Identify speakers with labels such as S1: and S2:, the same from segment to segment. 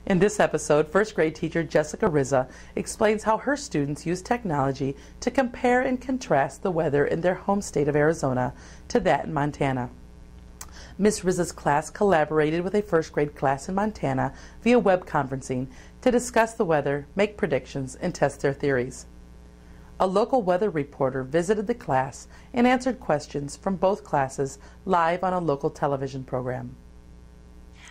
S1: In this episode, first grade teacher Jessica Rizza explains how her students use technology to compare and contrast the weather in their home state of Arizona to that in Montana. Ms. Rizza's class collaborated with a first grade class in Montana via web conferencing to discuss the weather, make predictions, and test their theories. A local weather reporter visited the class and answered questions from both classes live on a local television program.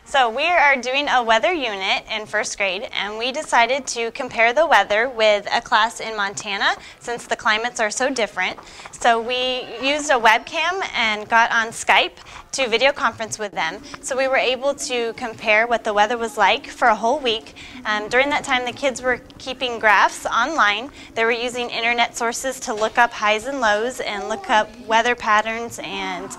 S2: So we are doing a weather unit in first grade, and we decided to compare the weather with a class in Montana since the climates are so different. So we used a webcam and got on Skype to video conference with them. So we were able to compare what the weather was like for a whole week. During that time, the kids were keeping graphs online. They were using internet sources to look up highs and lows and look up weather patterns and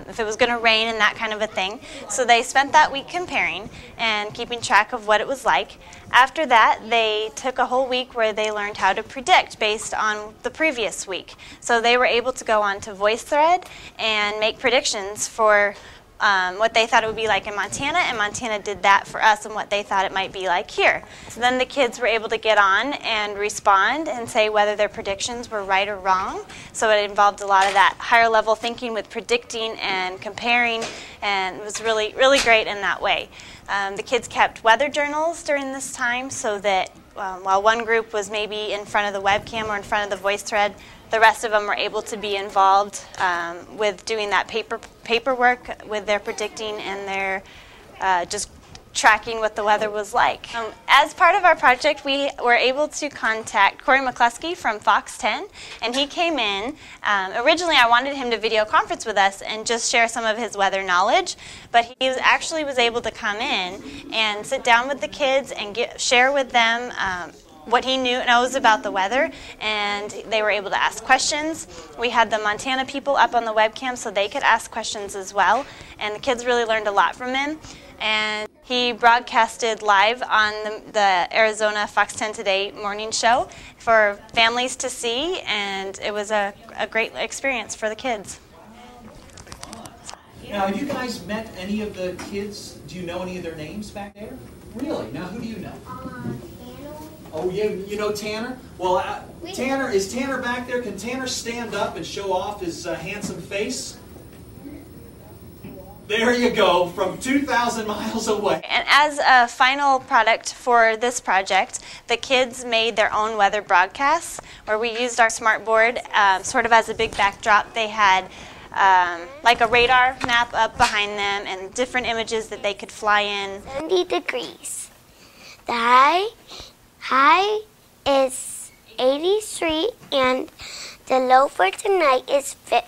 S2: if it was going to rain and that kind of a thing. So they spent that week comparing and keeping track of what it was like. After that, they took a whole week where they learned how to predict based on the previous week. So they were able to go on to VoiceThread and make predictions for what they thought it would be like in Montana, and Montana did that for us and what they thought it might be like here. So then the kids were able to get on and respond and say whether their predictions were right or wrong. So it involved a lot of that higher level thinking with predicting and comparing, and it was really, really great in that way. The kids kept weather journals during this time so that while one group was maybe in front of the webcam or in front of the VoiceThread, the rest of them were able to be involved with doing that paperwork with their predicting and their just tracking what the weather was like. As part of our project, we were able to contact Corey McCluskey from Fox 10, and he came in. Originally, I wanted him to video conference with us and just share some of his weather knowledge, but he actually was able to come in and sit down with the kids and share with them what he knows about the weather, and they were able to ask questions. We had the Montana people up on the webcam so they could ask questions as well, and the kids really learned a lot from him. And he broadcasted live on the Arizona Fox 10 Today morning show for families to see, and it was a great experience for the kids.
S3: Now, have you guys met any of the kids? Do you know any of their names back there? Really? Now, who do you know? Oh, you know Tanner? Well, Tanner, is Tanner back there? Can Tanner stand up and show off his handsome face? There you go, from 2,000 miles away.
S2: And as a final product for this project, the kids made their own weather broadcasts where we used our smart board sort of as a big backdrop. They had like a radar map up behind them and different images that they could fly in.
S4: 70 degrees. The high is 83 and the low for tonight is 50.